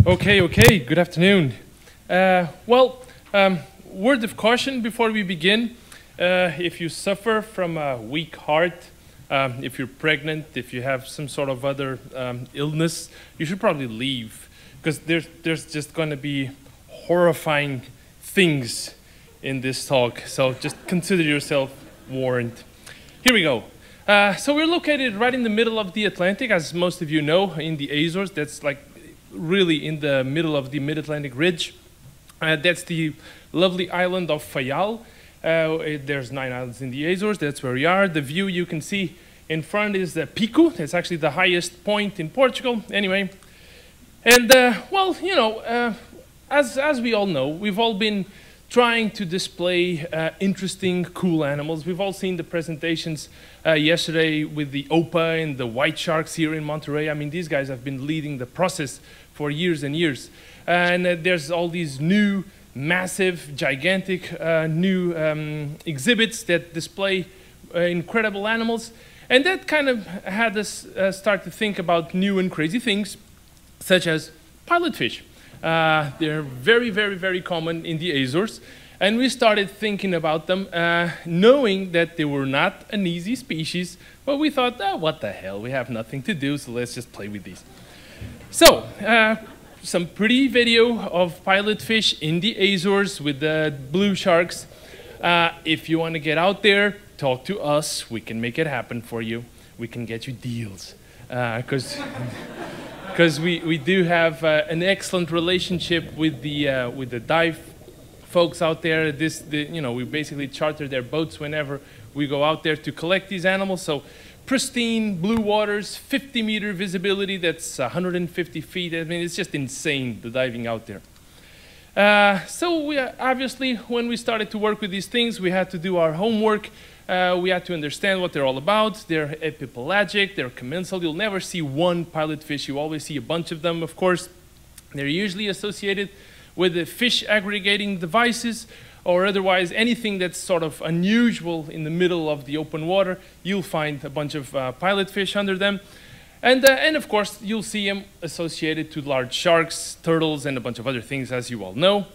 Okay, good afternoon. Word of caution before we begin. If you suffer from a weak heart, if you're pregnant, if you have some sort of other illness, you should probably leave, because there's just going to be horrifying things in this talk. So just consider yourself warned. Here we go. So we're located right in the middle of the Atlantic, as most of you know, in the Azores. That's like really in the middle of the Mid-Atlantic Ridge. That's the lovely island of Fayal. There's 9 islands in the Azores. That's where we are. The view you can see in front is the Pico. That's actually the highest point in Portugal. Anyway, and as we all know, we've all been trying to display interesting, cool animals. We've all seen the presentations yesterday with the Opa and the white sharks here in Monterey. I mean, these guys have been leading the process for years and years. And there's all these new, massive, gigantic new exhibits that display incredible animals. And that kind of had us start to think about new and crazy things, such as pilotfish. They're very, very, very common in the Azores. And we started thinking about them, knowing that they were not an easy species. But we thought, what the hell, we have nothing to do, so let's just play with these. So, some pretty video of pilotfish in the Azores with the blue sharks. If you want to get out there, talk to us. We can make it happen for you. We can get you deals. Because we do have an excellent relationship with the dive folks out there. We basically charter their boats whenever we go out there to collect these animals. So pristine blue waters, 50-meter visibility. That's 150 feet. I mean, it's just insane, the diving out there. So we obviously, when we started to work with these things, we had to do our homework. We had to understand what they're all about. They're epipelagic, they're commensal. You'll never see one pilotfish. You always see a bunch of them, of course. They're usually associated with the fish aggregating devices, or otherwise anything that's sort of unusual in the middle of the open water. You'll find a bunch of pilotfish under them. And of course, you'll see them associated to large sharks, turtles, and a bunch of other things, as you all know.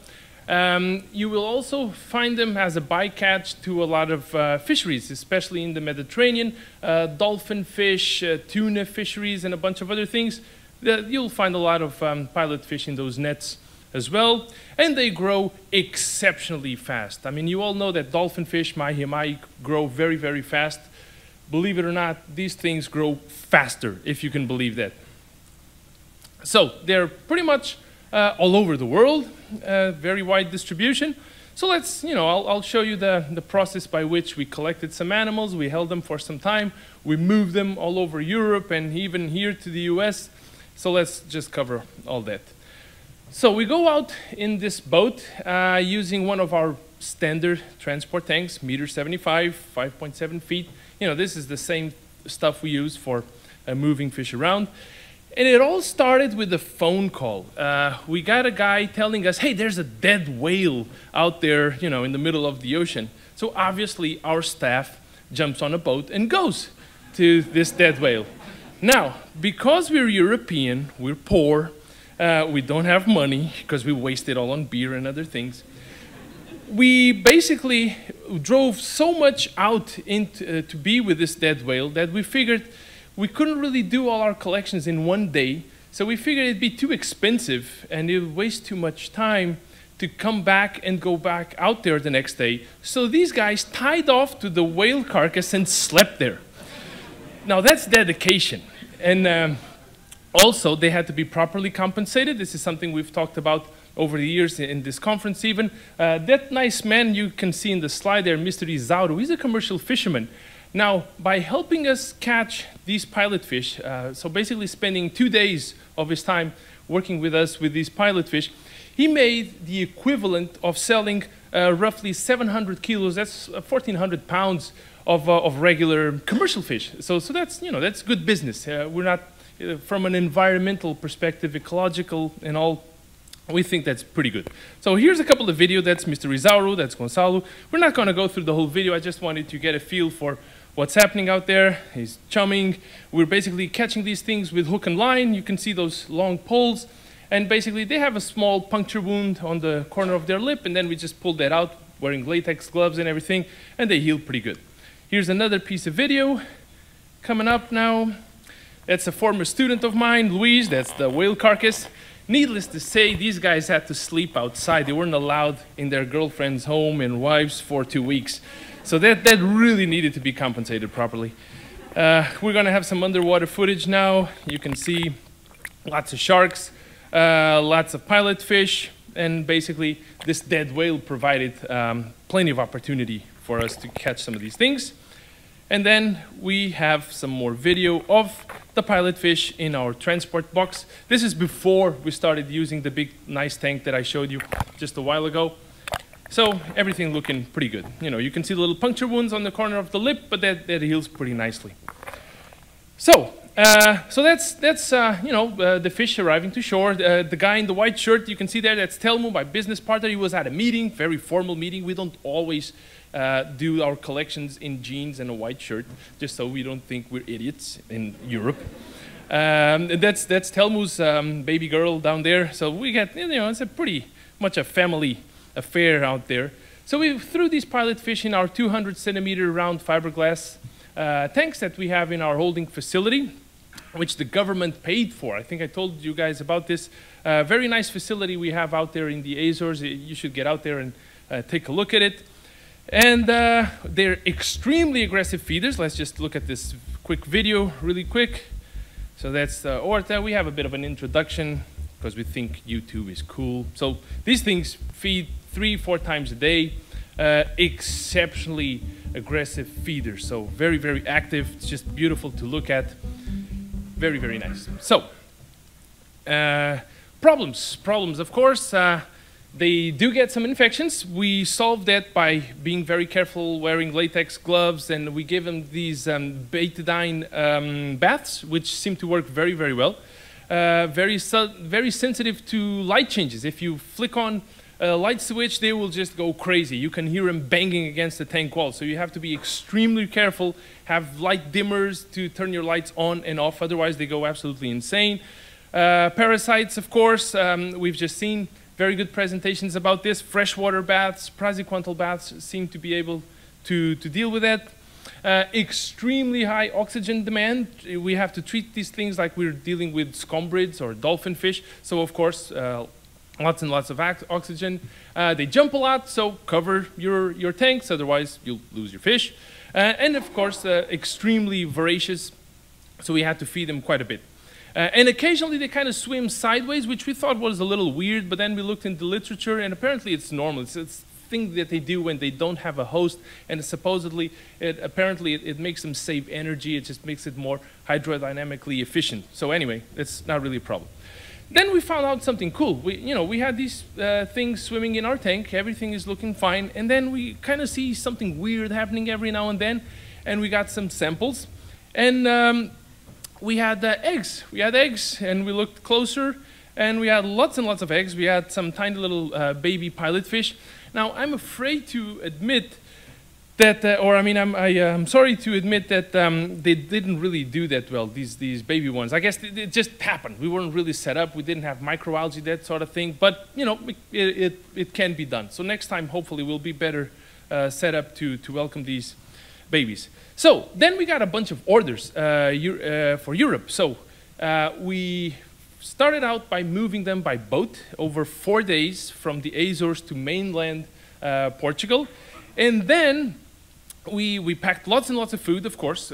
You will also find them as a bycatch to a lot of fisheries, especially in the Mediterranean, dolphin fish, tuna fisheries, and a bunch of other things. You'll find a lot of pilotfish in those nets as well, and they grow exceptionally fast. I mean, you all know that dolphin fish, mahi-mahi, grow very, very fast. Believe it or not, these things grow faster, if you can believe that. So they're pretty much all over the world, very wide distribution. So let's, I'll show you the process by which we collected some animals. We held them for some time. We moved them all over Europe and even here to the US. So let's just cover all that. So we go out in this boat using one of our standard transport tanks, 1.75 meters, 5.7 feet. This is the same stuff we use for moving fish around. And it all started with a phone call. We got a guy telling us, hey, there's a dead whale out there, in the middle of the ocean. So obviously our staff jumps on a boat and goes to this dead whale. Now, because we're European, we're poor, we don't have money because we waste it all on beer and other things. We basically drove so much out to be with this dead whale that we figured we couldn't really do all our collections in one day. So we figured it'd be too expensive and it would waste too much time to come back and go back out there the next day. So these guys tied off to the whale carcass and slept there. Now that's dedication. And also, they had to be properly compensated. This is something we've talked about over the years in this conference even. That nice man you can see in the slide there, Mr. Isauro, he's a commercial fisherman. Now, by helping us catch these pilotfish, so basically spending 2 days of his time working with us with these pilotfish, he made the equivalent of selling roughly 700 kilos, that's 1,400 pounds of regular commercial fish. So that's, that's good business. We're not, from an environmental perspective, ecological and all, we think that's pretty good. So here's a couple of videos. That's Mr. Isauro, that's Gonçalo. We're not going to go through the whole video. I just wanted to get a feel for what's happening out there. He's chumming. We're basically catching these things with hook and line. You can see those long poles. And basically, they have a small puncture wound on the corner of their lip, and then we just pulled that out, wearing latex gloves and everything, and they healed pretty good. Here's another piece of video coming up now. That's a former student of mine, Luis. That's the whale carcass. Needless to say, these guys had to sleep outside. They weren't allowed in their girlfriend's home and wives for 2 weeks. So that really needed to be compensated properly. We're gonna have some underwater footage now. You can see lots of sharks, lots of pilot fish, and basically this dead whale provided plenty of opportunity for us to catch some of these things. And then we have some more video of the pilot fish in our transport box. This is before we started using the big nice tank that I showed you just a while ago. So everything looking pretty good. You know, you can see the little puncture wounds on the corner of the lip, but that heals pretty nicely. So that's the fish arriving to shore. The guy in the white shirt, you can see there, that's Telmo, my business partner. He was at a meeting, very formal meeting. We don't always do our collections in jeans and a white shirt, just so we don't think we're idiots in Europe. That's Telmo's baby girl down there. So we get, it's a pretty much a family affair out there. So we threw these pilot fish in our 200 centimeter round fiberglass tanks that we have in our holding facility, which the government paid for. I think I told you guys about this. Very nice facility we have out there in the Azores. You should get out there and take a look at it. And they're extremely aggressive feeders. Let's just look at this quick video really quick. So that's Orta. We have a bit of an introduction because we think YouTube is cool. So these things feed 3-4 times a day. Exceptionally aggressive feeders. So very, very active. It's just beautiful to look at. Very, very nice. So problems, of course. They do get some infections. We solved that by being very careful, wearing latex gloves, and we give them these betadine baths, which seem to work very, very well. Very sensitive to light changes. If you flick on a light switch, they will just go crazy. You can hear them banging against the tank wall. So you have to be extremely careful, have light dimmers to turn your lights on and off, otherwise they go absolutely insane. Parasites, of course, we've just seen very good presentations about this. Freshwater baths, praziquantal baths seem to be able to deal with that. Extremely high oxygen demand. We have to treat these things like we're dealing with scombrids or dolphin fish. So of course, lots and lots of oxygen. They jump a lot, so cover your tanks, otherwise you'll lose your fish. And of course, extremely voracious, so we had to feed them quite a bit. And occasionally they kind of swim sideways, which we thought was a little weird, but then we looked into the literature, and apparently it's normal. It's a thing that they do when they don't have a host, and supposedly, apparently it makes them save energy. It just makes it more hydrodynamically efficient. So anyway, it's not really a problem. Then we found out something cool. We had these things swimming in our tank. Everything is looking fine. And then we kind of see something weird happening every now and then. And we got some samples. And we had eggs. We had eggs, and we looked closer. And we had lots and lots of eggs. We had some tiny little baby pilot fish. Now, I'm afraid to admit that, I'm sorry to admit that they didn't really do that well, these baby ones. I guess it just happened. We weren't really set up. We didn't have microalgae, that sort of thing. But, it can be done. So next time, hopefully, we'll be better set up to welcome these babies. So then we got a bunch of orders for Europe. So we started out by moving them by boat over 4 days from the Azores to mainland Portugal. And then we packed lots and lots of food, of course.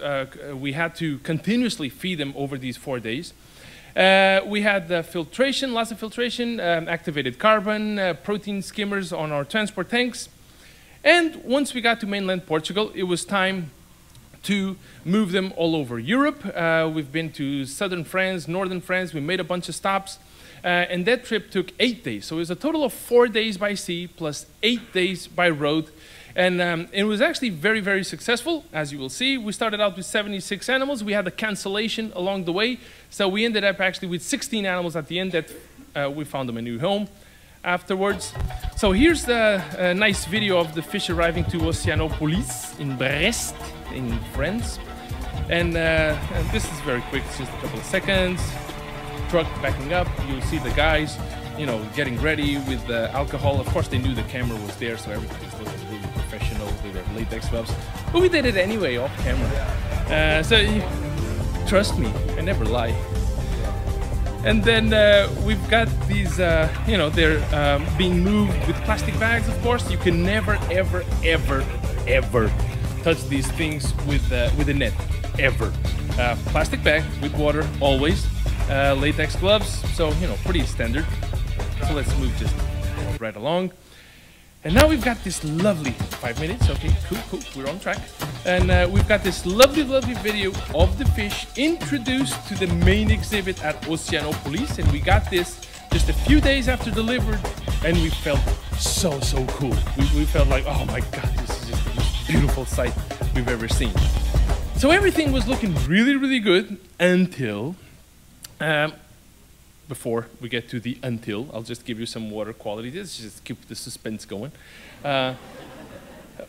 We had to continuously feed them over these 4 days. We had filtration, lots of filtration, activated carbon, protein skimmers on our transport tanks. And once we got to mainland Portugal, it was time to move them all over Europe. We've been to southern France, northern France. We made a bunch of stops. And that trip took 8 days. So it was a total of 4 days by sea plus 8 days by road. And it was actually very, very successful, as you will see. We started out with 76 animals. We had a cancellation along the way. So we ended up actually with 16 animals at the end that we found them a new home afterwards. So here's the nice video of the fish arriving to Oceanopolis in Brest, in France. And this is very quick, it's just a couple of seconds. truck backing up. You'll see the guys, you know, getting ready with the alcohol. Of course, they knew the camera was there, so everybody's looking really professional with their latex gloves. But we did it anyway, off camera. Trust me, I never lie. And then we've got these, you know, they're being moved with plastic bags, of course. You can never, ever, ever, ever touch these things with a net, ever. Plastic bag with water, always. Latex gloves, so, you know, pretty standard. So let's move just right along. And now we've got this lovely 5 minutes. Okay, cool, we're on track. And we've got this lovely video of the fish introduced to the main exhibit at Oceanopolis. And we got this just a few days after delivered, and we felt so cool. We felt like, oh my God, this is just the most beautiful sight we've ever seen. So everything was looking really good until, before we get to the until, I'll just give you some water quality. Let's just keep the suspense going.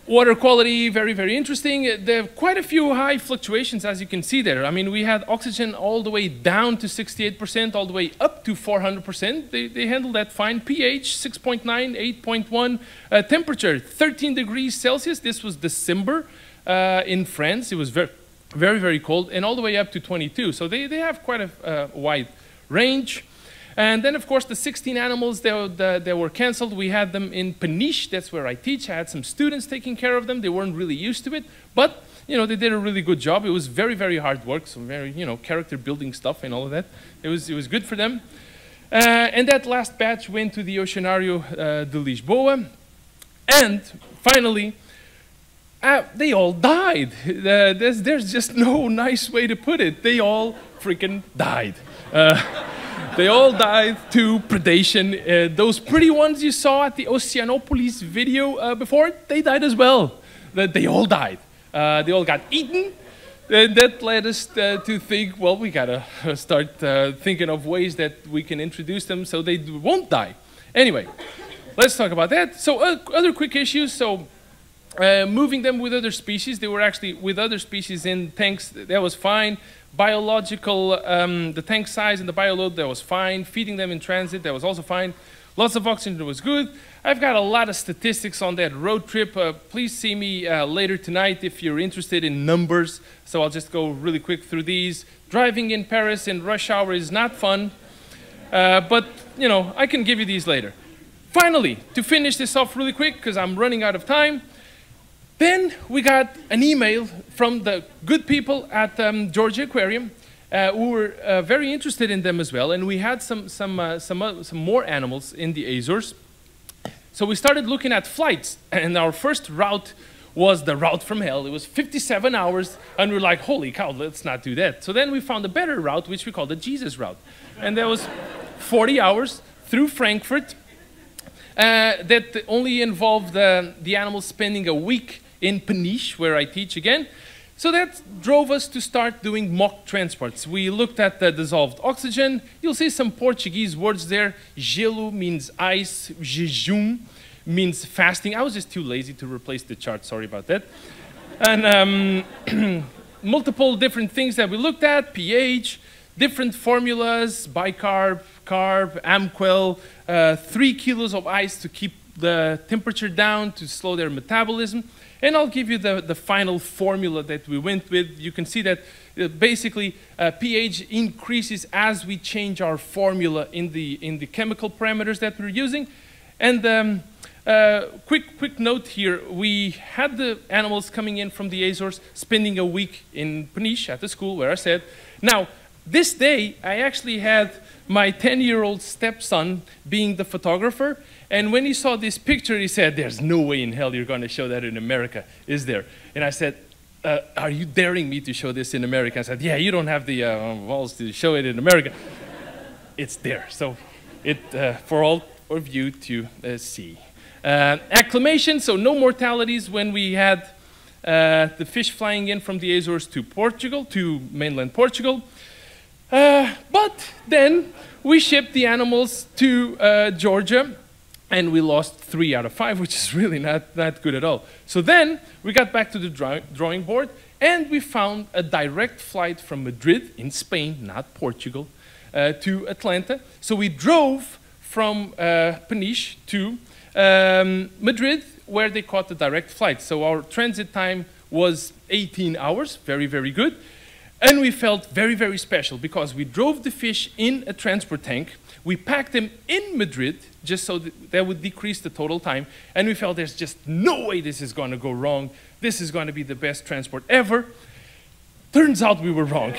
Water quality, very interesting. There are quite a few high fluctuations, as you can see there. I mean, we had oxygen all the way down to 68%, all the way up to 400%. They handled that fine. pH, 6.9, 8.1. Temperature, 13 degrees Celsius. This was December in France. It was very cold, and all the way up to 22. So they have quite a wide range. And then, of course, the 16 animals that were canceled, we had them in Peniche. That's where I teach. I had some students taking care of them. They weren't really used to it, but, you know, they did a really good job. It was very hard work, some very, you know, character building stuff and all of that. It was good for them. And that last batch went to the Oceanário de Lisboa. And finally, they all died. There's just no nice way to put it. They all freaking died. They all died to predation. Those pretty ones you saw at the Oceanopolis video before, they died as well. They all died. They all got eaten. And that led us to think, well, we gotta start thinking of ways that we can introduce them so they won't die. Anyway, let's talk about that. So other quick issues. So moving them with other species, they were actually with other species in tanks, that was fine. Biological, the tank size and the bioload, that was fine. Feeding them in transit, that was also fine. Lots of oxygen was good. I've got a lot of statistics on that road trip. Please see me later tonight if you're interested in numbers. So I'll just go really quick through these. Driving in Paris in rush hour is not fun, but you know, I can give you these later. Finally, to finish this off really quick, because I'm running out of time, then we got an email from the good people at Georgia Aquarium who were very interested in them as well, and we had some more animals in the Azores. So we started looking at flights, and our first route was the route from hell. It was 57 hours, and we were like, holy cow, let's not do that. So then we found a better route, which we called the Jesus route, and that was 40 hours through Frankfurt. That only involved the animals spending a week in Peniche, where I teach again. So that drove us to start doing mock transports. We looked at the dissolved oxygen. You'll see some Portuguese words there. Gelo means ice. Jejum means fasting. I was just too lazy to replace the chart. Sorry about that. And multiple different things that we looked at. pH, different formulas, bicarb, carb, Amquel, 3 kilos of ice to keep the temperature down, to slow their metabolism. And I'll give you the final formula that we went with. You can see that basically pH increases as we change our formula in the chemical parameters that we're using. And quick note here, we had the animals coming in from the Azores, spending a week in Peniche at the school where I said. Now, this day, I actually had my 10-year-old stepson being the photographer. And when he saw this picture, he said, there's no way in hell you're going to show that in America, is there? And I said, are you daring me to show this in America? I said, yeah, you don't have the balls to show it in America. It's there. So it for all of you to see. Acclimation, so no mortalities when we had the fish flying in from the Azores to Portugal, to mainland Portugal. But then we shipped the animals to Georgia, and we lost 3 out of 5, which is really not good at all. So then we got back to the drawing board, and we found a direct flight from Madrid in Spain, not Portugal, to Atlanta. So we drove from Peniche to Madrid, where they caught the direct flight. So our transit time was 18 hours, very, very good. And we felt very, very special because we drove the fish in a transport tank. We packed them in Madrid just so that would decrease the total time. And we felt there's just no way this is going to go wrong. This is going to be the best transport ever. Turns out we were wrong.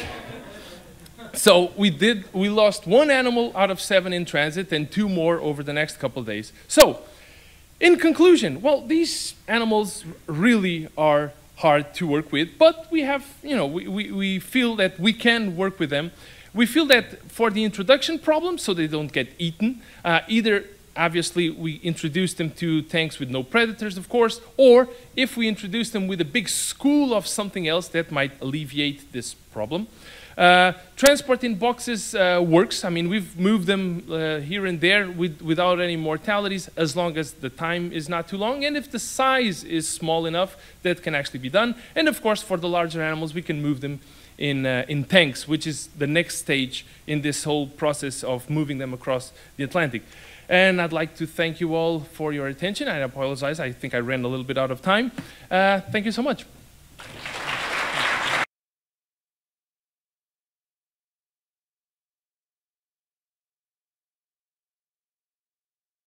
So we lost 1 animal out of 7 in transit and 2 more over the next couple of days. So in conclusion, well, these animals really are hard to work with, but we have, we feel that we can work with them. We feel that for the introduction problem, so they don't get eaten, either obviously we introduce them to tanks with no predators, of course, or if we introduce them with a big school of something else, that might alleviate this problem. Transport in boxes works. I mean, we've moved them here and there without any mortalities, as long as the time is not too long, and if the size is small enough, that can actually be done. And of course, for the larger animals, we can move them in tanks, which is the next stage in this whole process of moving them across the Atlantic. And I'd like to thank you all for your attention. I apologize, I think I ran a little bit out of time. Thank you so much.